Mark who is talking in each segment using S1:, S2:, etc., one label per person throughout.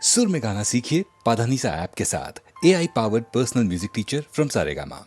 S1: सुर में गाना सीखिए पाधानीसा ऐप के साथ। AI powered personal music teacher from Saregama.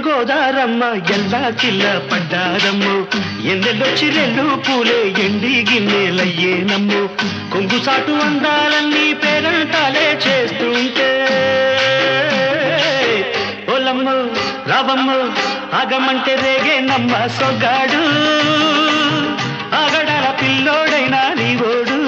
S2: గోదారమ్మ ఎల్లా కిల్ల పడ్డారమ్ము ఎన్నెల్లొచ్చి రెండు పూలే ఎండి గిన్నెలయ్యేనమ్ము కొంగు సాటు అందాలన్నీ పేరంటాలే చేస్తుంటే ఓలమ్మ రావమ్మ ఆగమంటే రేగే నమ్మ సొగ్గాడు ఆగడాల పిల్లోడైనా నీవోడు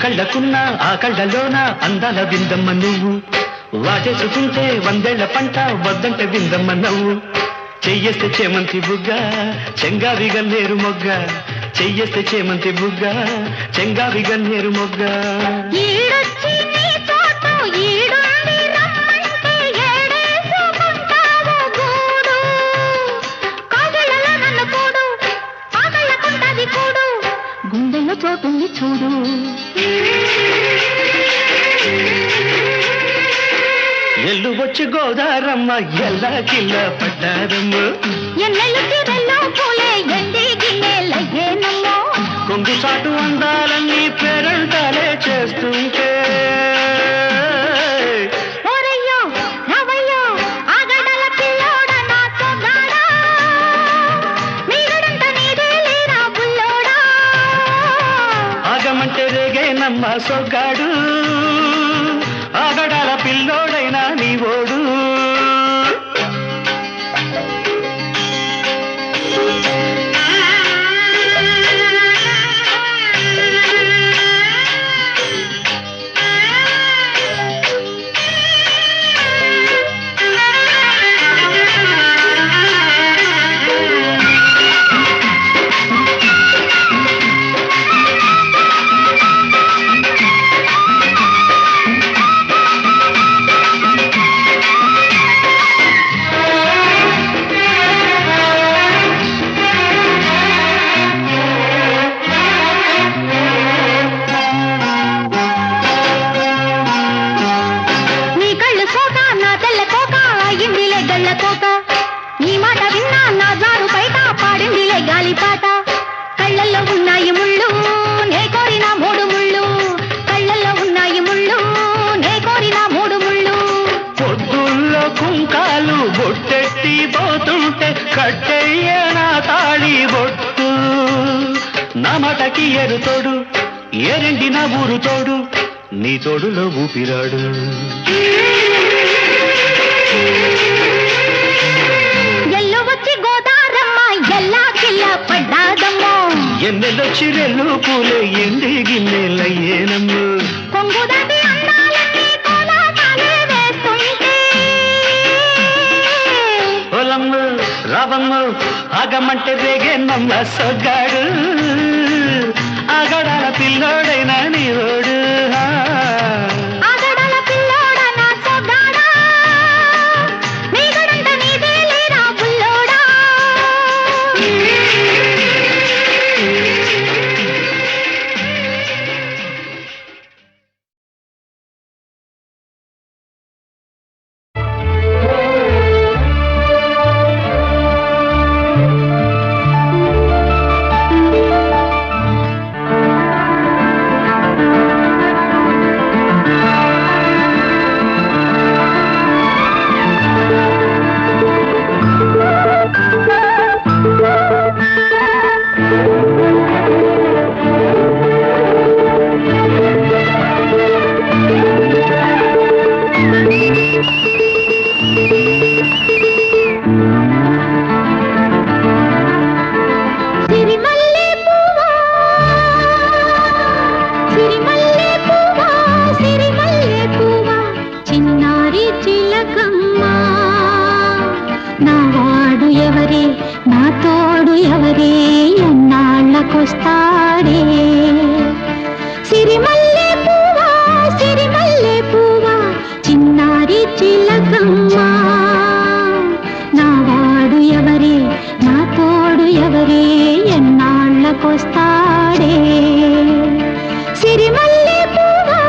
S2: కళ్ళకున్న ఆ కళ్ళలోన అందాల విందమ్మ నువ్వు వాటేసుకుంటే వందేళ్ల పంట వద్దంటే విందమ్మ నవ్వు చెయ్యేస్తే చేమంతి బుగ్గ చెంగావి గన్నేరు మొగ్గ చెయ్యేస్తే చేమంతి బుగ్గ చెంగావి గన్నేరు మొగ్గ
S3: గుండెల్లో చోటుంది చూడు
S2: ఎల్లు వచ్చి గోదారమ్మ ఎల్లా కిల్ల పడ్డారమ్మ
S3: ఎన్నెల్లు తీరల్లో పూలే ఎండి గిన్నెలయ్యేనమ్మో
S2: కొంగు సాటు అందాలన్నీ పేరంటాలే చేస్తుంటే
S3: ఓరయ్యో రావయ్యో ఆగడాల పిల్లోడ నా సొగ్గాడా నీగడంత నీదే లేరా బుల్లోడా
S2: ఆగమంటే రేగే నమ్మ సొగ్గాడు ఆగడాల పిల్లోడైనా నీవోడు
S3: నీ మాట విన్నా నా జారు బయట పాడిందిలే గాలిపాట కళ్ళల్లో ఉన్నాయి ముళ్ళు నే కోరిన మూడు ముళ్ళు కళ్ళల్లో ఉన్నాయి ముళ్ళు నే కోరిన మూడు ముళ్ళు
S2: పొద్దుల్లో కుంకాలు బొట్టెట్టి పోతుంటే కట్టెయ్య నా తాళి బొట్టు నా మాటకి ఎరుతోడు ఏరెండి నా ఊరు తోడు నీ తోడులో ఊపిరాడు ఎన్నెల్లొచ్చి రెల్లు పూలే ఎండి గిన్నెలయ్యేనమ్ము
S3: కొంగుదాటి అందాలన్నీ కోలాటాలే వేస్తుంటే
S2: ఓలమ్మ రావమ్మ ఆగమంటే రేగే నమ్మ సొగ్గాడు ఆగడాల పిల్లోడైనా నీవోడు
S3: ఆగడాల పిల్లోడ నా సొగ్గాడా నీగడంత నీదే లేరా బుల్లోడా నాళ్ళకొస్తాడే సిరిమల్లె పువ్వా చిన్నారి చిలకమ్మ నావాడు ఎవరే నా తోడు ఎవరే ఎన్నాళ్ళకొస్తాడే సిరిమల్లె పువ్వా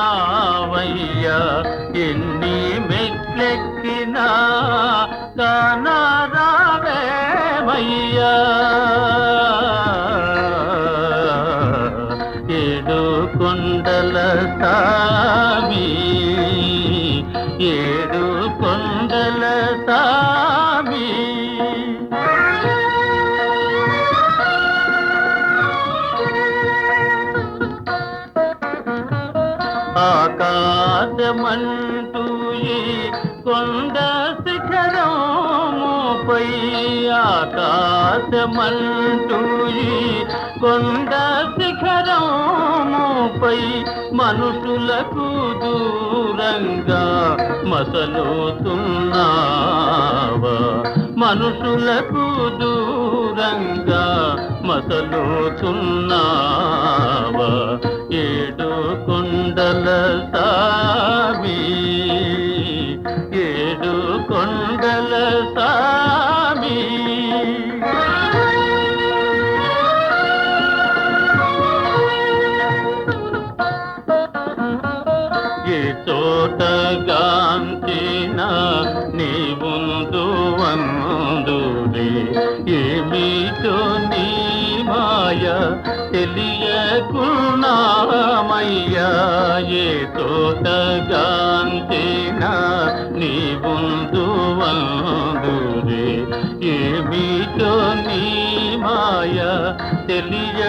S4: ఎక్కడున్నావయ్యా ఎన్ని మెట్లెక్కినా కానరావేమయ్యా ఏడు కొండల సామి ఏడు కొండల సామి ఆకాశమంటూ ఈ కొండ శిఖరముపై ఆకాశమంటూ ఈ కొండ శిఖరముపై మనుషులకు దూరంగా మసలుతున్నావా మనుషులకు దూరంగా మసలుతున్నావా ఏడు కొండల సామి ఏడు కొండల సామి ఏమిటో నీ మాయ తెలియకున్నామయ్యా, ఏ తోటగాంతేనా నీ ముందు వందురే. ఏమిటో నీ మాయ తెలియకున్నామయ్యా,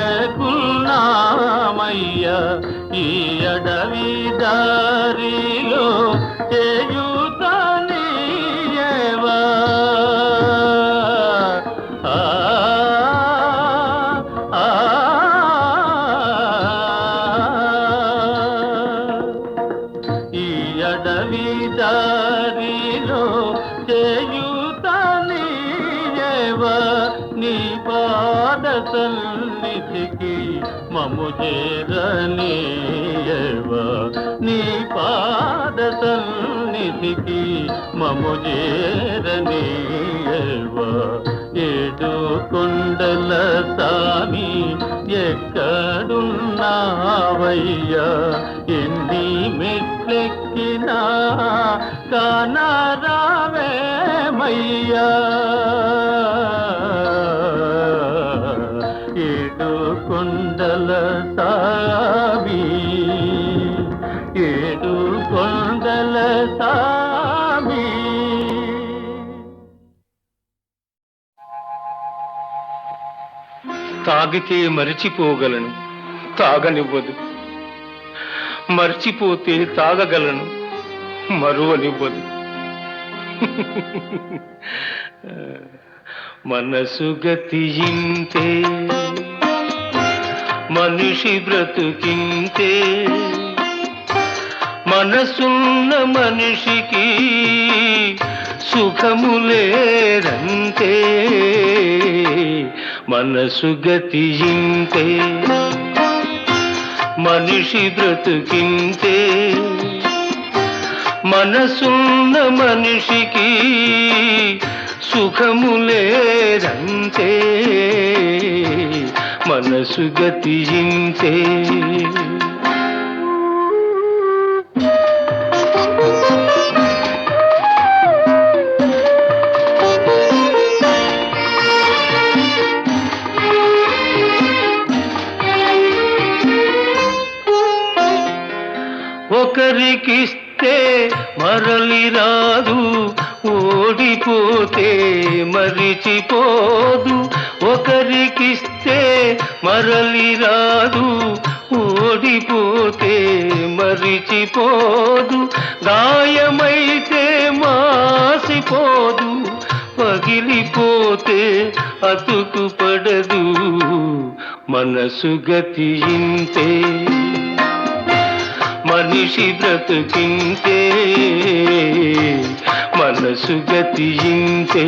S4: ఈ అడవి దారిలో చేయుతనీయవా. ఈ అడవి దారిలో చేయుతనీయవా, నీ పాద సన్నిధికి మము చేరనీయవా, నీ పాద సన్నిధికి మము చేరనీయవా. ఏడు కొండల సామి ఎక్కడున్నావయ్యా, ఎన్ని మెట్లెక్కినా కానరావేమయ్యా. ఏడు కొండల సామి, ఏడు కొండల సామి.
S5: తాగితే మరిచిపోగలను, తాగనివ్వదు. మర్చిపోతే తాగగలను, మరువనివ్వదు. మనసు గతియింతే, మనిషి బ్రతుకింతే. మనసున్న మనిషికి సుఖములేరంతే. మనసు గతియింతే, మనిషి బ్రతుకింతే. మనసున్న మనిషికి సుఖములేరంతే. మనసు గతియింతే. ఒకరికిస్తే మరలి రాదు, ఓడిపోతే మరిచిపోదు. ఒకరికిస్తే మరలి రాదు, ఓడిపోతే మరిచిపోదు. గాయమైతే మాసిపోదు, పగిలిపోతే అతుకు పడదు. మనసు గతియింతే, మనిషి బ్రతుకింతే. మనసు గతియింతే.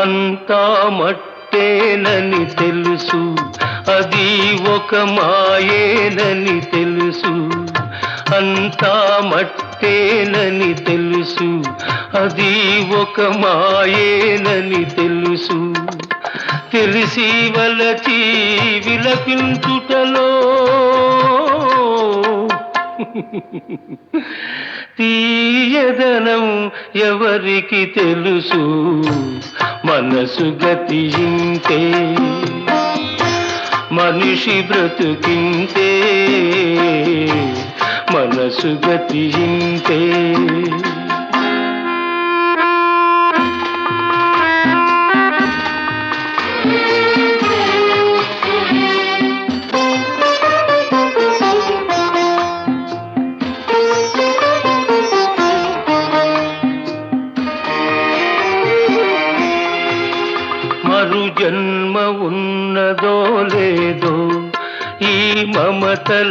S5: అంతా మట్టేనని తెలుసు, అది ఒక మాయేనని తెలుసు. అంతా మట్టేనని తెలుసు, అది ఒక మాయేనని తెలుసు. తెలిసి వలచి విలపించుటలో తీయదనం ఎవరికి తెలుసు. మనసు గతియింతే, మనిషి బ్రతుకింతే. మనసు గతియింతే. మరు జన్మ ఉన్నదో లేదో, ఈ మమతలప్పుడేమవుతాయో.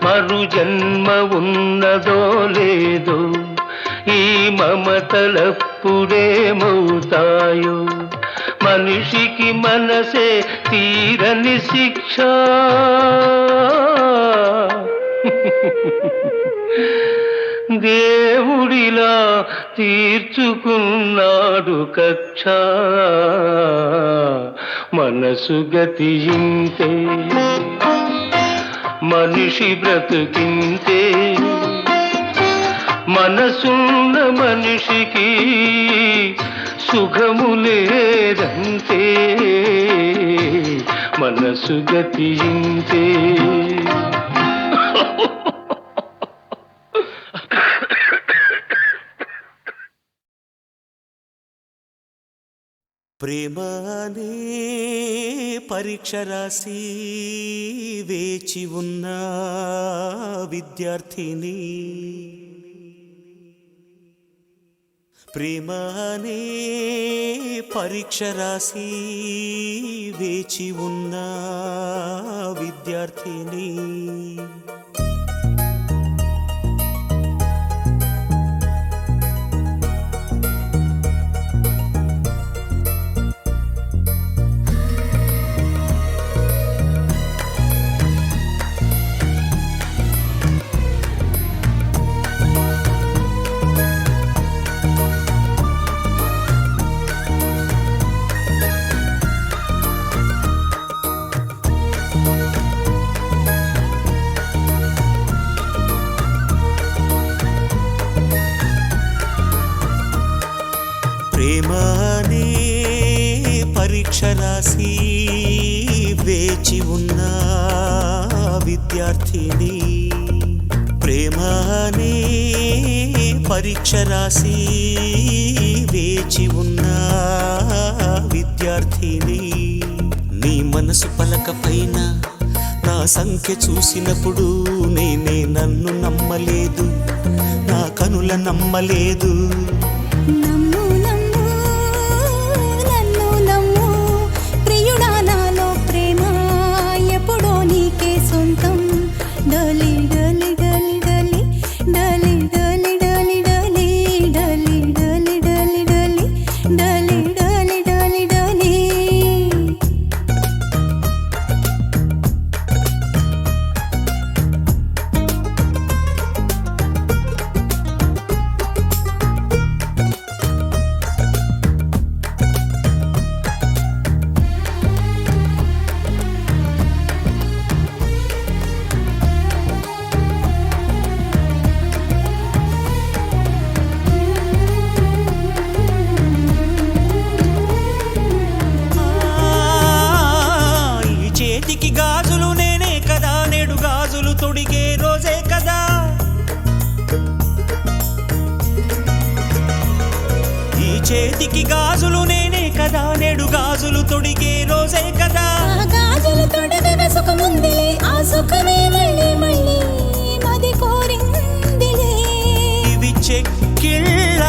S5: మరు జన్మ ఉన్నదో లేదో, ఈ మమతలప్పుడేమవుతాయో. మనిషికి మనసే తీరని శిక్ష. దేవుడిలా తీర్చుకున్నాడు కక్ష మనసు గతింతే మనిషి బ్రతుకింతే మనసున్న మనిషికి సుఖము లేదంతే మనసు గతింతే
S6: ప్రేమనే పరీక్ష రాసి వేచి ఉన్న విద్యార్థిని ప్రేమనే పరీక్ష రాసి వేచి ఉన్న విద్యార్థిని ప్రేమనే పరీక్ష రాసి వేచి ఉన్న విద్యార్థిని ప్రేమనే పరీక్ష రాసి వేచి ఉన్న విద్యార్థిని నీ మనసు పలక పైన నా సంఖ్య చూసినప్పుడు నేనే నన్ను నమ్మలేదు నా కనుల నమ్మలేదు
S3: నమ్ము నమ్ము నన్ను నమ్ము ప్రియుడా నాలో ప్రేమ ఎప్పుడో నీకే సొంతం డలి డలి డలి డలి డలి డలి డలి డలి డలి డలి డలి డలి డలి డలి డలి డలి
S6: ఈ చేతికి గాజులు నేనే కదా నేడు గాజులు తొడిగే రోజే కదా ఈ చేతికి గాజులు నేనే కదా నేడు గాజులు తొడిగే రోజే కదా
S3: ఆ గాజులు తొడగగా సుఖముందిలే ఆ సుఖమే మళ్ళీ మళ్ళీ మది కోరిందిలే
S6: ఇవి చెక్కిళ్ళ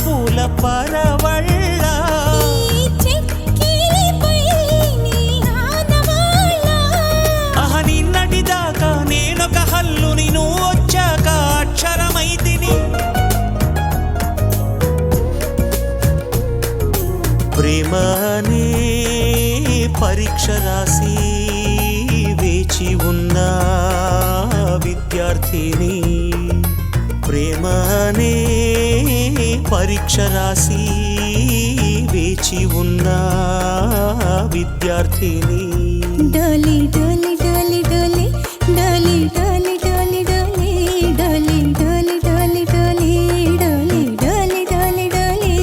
S6: పూల పరవళ్ళ
S3: ఈ చెక్కిలిపై నీ ఆనవాళ్ళ
S6: అహ నిన్నటి దాకా నేనొక హల్లుని నువ్వు వచ్చాక అక్షరమైతిని ప్రేమనే పరీక్ష రాసి వేచి ఉన్న విద్యార్థిని ప్రేమనే పరీక్ష రాసి వేచి ఉన్న విద్యార్థిని
S3: డలి డలి డలి డలి డలి డలి డలి డలి డలి డలి డలి డలి డలి డలి డలి డలి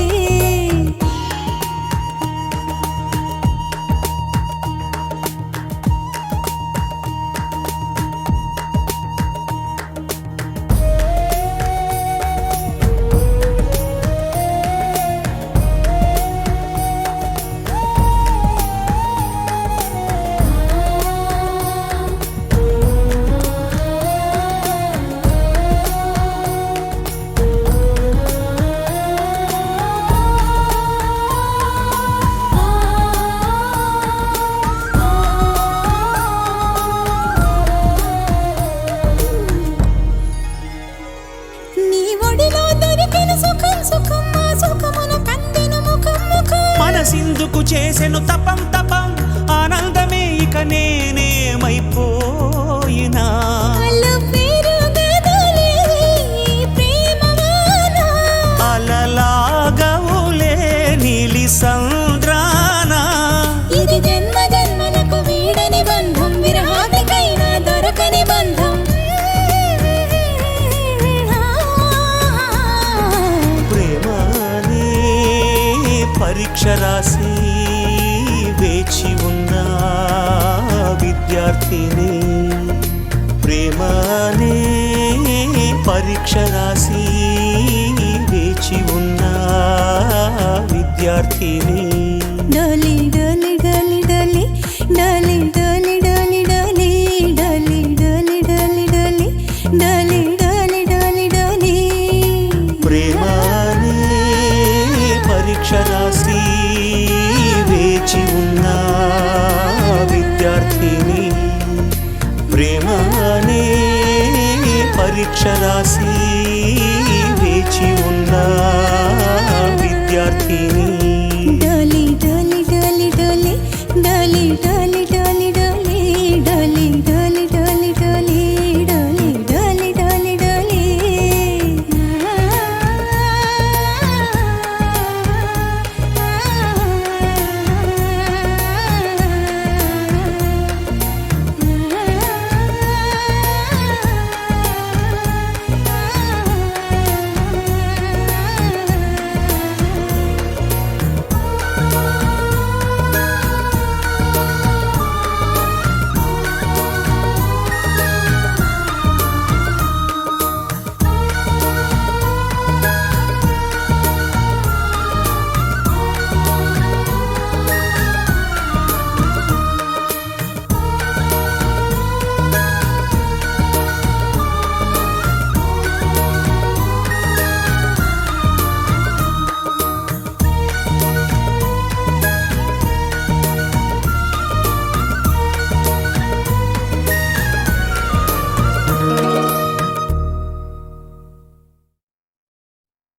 S3: నీ ఒడిలో దొరికిన సుఖం సుఖం ఆ సుఖమును కందిన ముఖం ముఖం
S6: మనసిందుకు చేసెను తపం తపం ఆనందమే ఇక నేనేమైపోయినా
S3: అల్లు పేరు గదలే ప్రేమ
S6: పరీక్ష రాసి వేచి ఉన్న విద్యార్థిని ప్రేమ అనే పరీక్ష రాసి వేచి ఉన్న విద్యార్థిని
S3: డోలి డోలి డోలి డోలి డోలి డోలి డోలి డోలి డోలి డోలి డోలి డోలి డోలి డోలి డోలి డోలి
S6: ప్రేమ అనే పరీక్ష రాసి వేచి ఉన్న విద్యార్థిని ప్రేమ అనే పరీక్ష రాసి వేచి ఉన్న విద్యార్థిని
S3: డోలి డోలి డోలి డోలి డోలి డోలి డోలి డోలి డోలి డోలి డోలి డోలి డోలి డోలి డోలి డోలి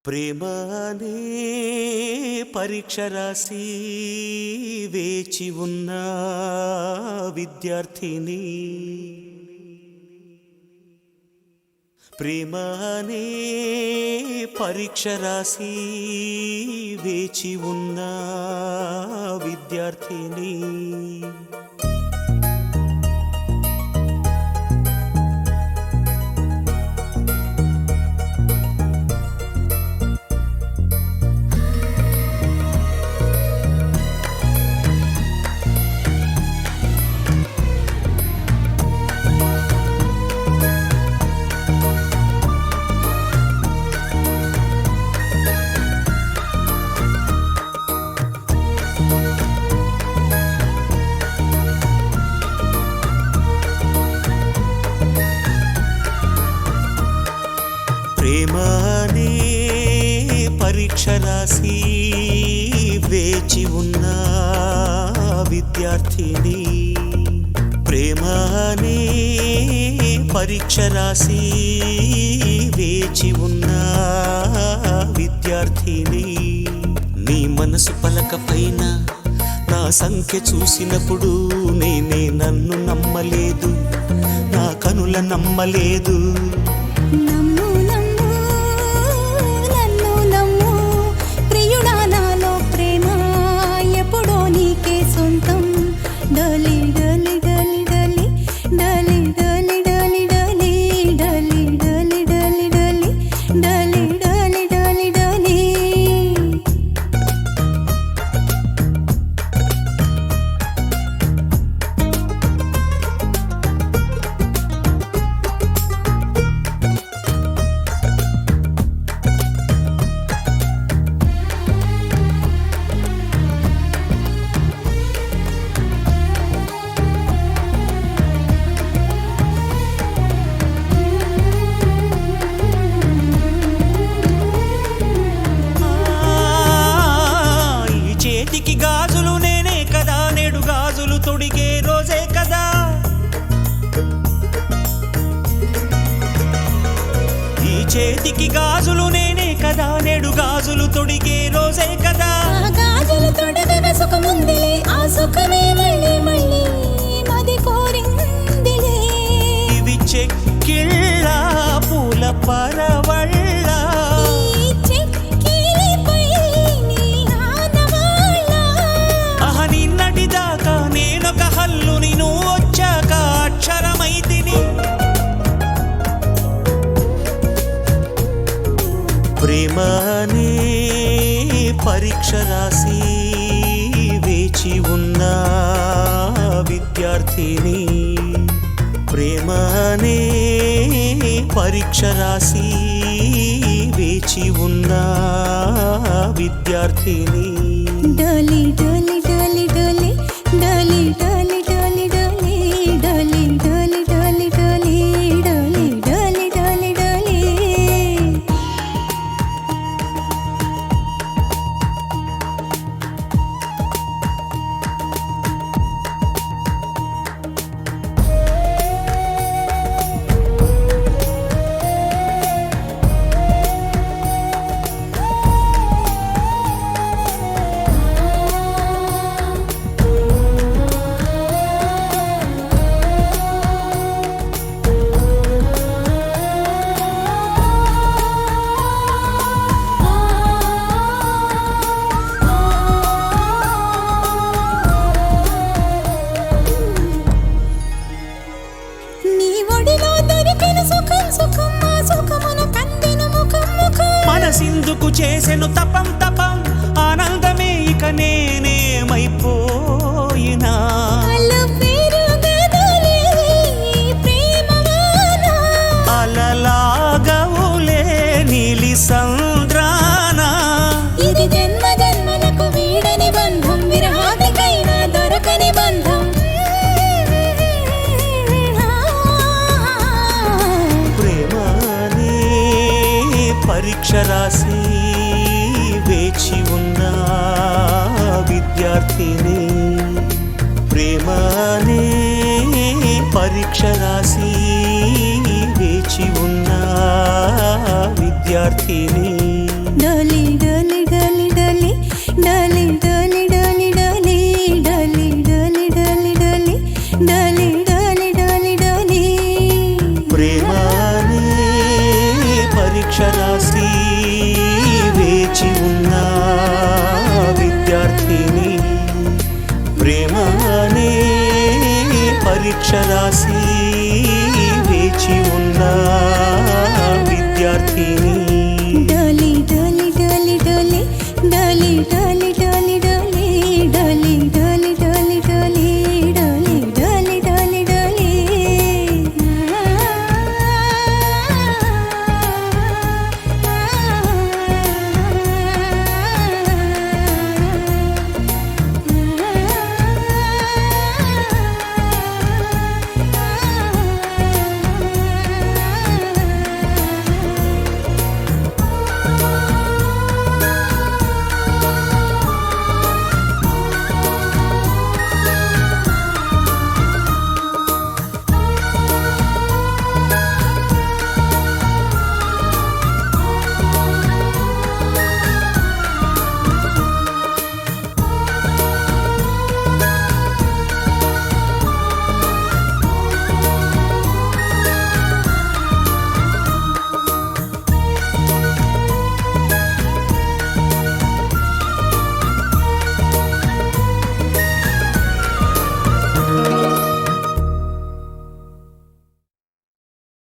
S6: ప్రేమ అనే పరీక్ష రాసి వేచి ఉన్న విద్యార్థిని ప్రేమ అనే పరీక్ష రాసి వేచి ఉన్న విద్యార్థిని ప్రేమ అనే పరీక్ష రాసి వేచి ఉన్న విద్యార్థిని ప్రేమ అనే పరీక్ష రాసి వేచి ఉన్న విద్యార్థిని నీ మనసు పలక పైన నా సంఖ్య చూసినప్పుడు నేనే నన్ను నమ్మలేదు నా కనుల నమ్మలేదు
S3: నమ్ము నమ్ము నన్ను నమ్ము ప్రియుడా నాలో ప్రేమ ఎప్పుడో నీకే సొంతం డోలి డోలి డోలి డోలి డోలి డోలి డోలి డోలి డోలి డోలి డోలి డోలి డోలి డోలి డోలి డోలి
S6: చేతికి గాజులు నేనే కదా నేడు గాజులు తొడిగే రోజే కదా ఈ చేతికి గాజులు నేనే కదా నేడు గాజులు తొడిగే రోజే కదా
S3: ఆ గాజులు తొడగన సుఖముందిలే ఆ సుఖమే మళ్ళీ మళ్ళీ మది కోరిందిలే
S6: ఇవి చెక్కిళ్ళ పూల పరవళ్ళ
S3: ఈ చెక్కిలిపై నీ ఆనవాళ్ళ
S6: అహ నిన్నటిదాకా నేనొక హల్లుని నువ్వు వచ్చాక అక్షరమైతిని ప్రేమ అనే పరీక్ష రాసి వేచి ఉన్న విద్యార్థిని ప్రేమ అనే పరీక్ష రాసి వేచి ఉన్న విద్యార్థిని
S3: డోలి డోలి డోలి డోలి డోలి డోలి డోలి డోలి డోలి డోలి డోలి డోలి డోలి డోలి డోలి డోలి నీ ఒడిలో దొరికిన సుఖం సుఖం ఆ సుఖమున కందిన ముఖం ముఖం
S6: మనసిందుకు చేసెను తపం తపం ఆనందమే ఇక నేనేమైపోయినా
S3: అల్లు పేరు గదలే ప్రేమవాన
S6: అలలాగవులే నీలి సంద్రాన
S3: ఇది జన్మ జన్మలకు వీడని బంధం విరహానికైనా దొరకని బంధం
S6: ప్రేమనే పరీక్ష రాసి వేచి ఉన్న విద్యార్థిని ప్రేమనే పరీక్ష రాసి వేచి ఉన్న విద్యార్థిని
S3: డోలి డోలి డోలి డోలి డోలి డోలి డోలి డోలి డోలి డోలి డోలి డోలి డోలి డోలి డోలి డోలి
S6: ప్రేమనే పరీక్ష రాసి వేచి ఉన్న విద్యార్థిని ప్రేమనే పరీక్ష రాసి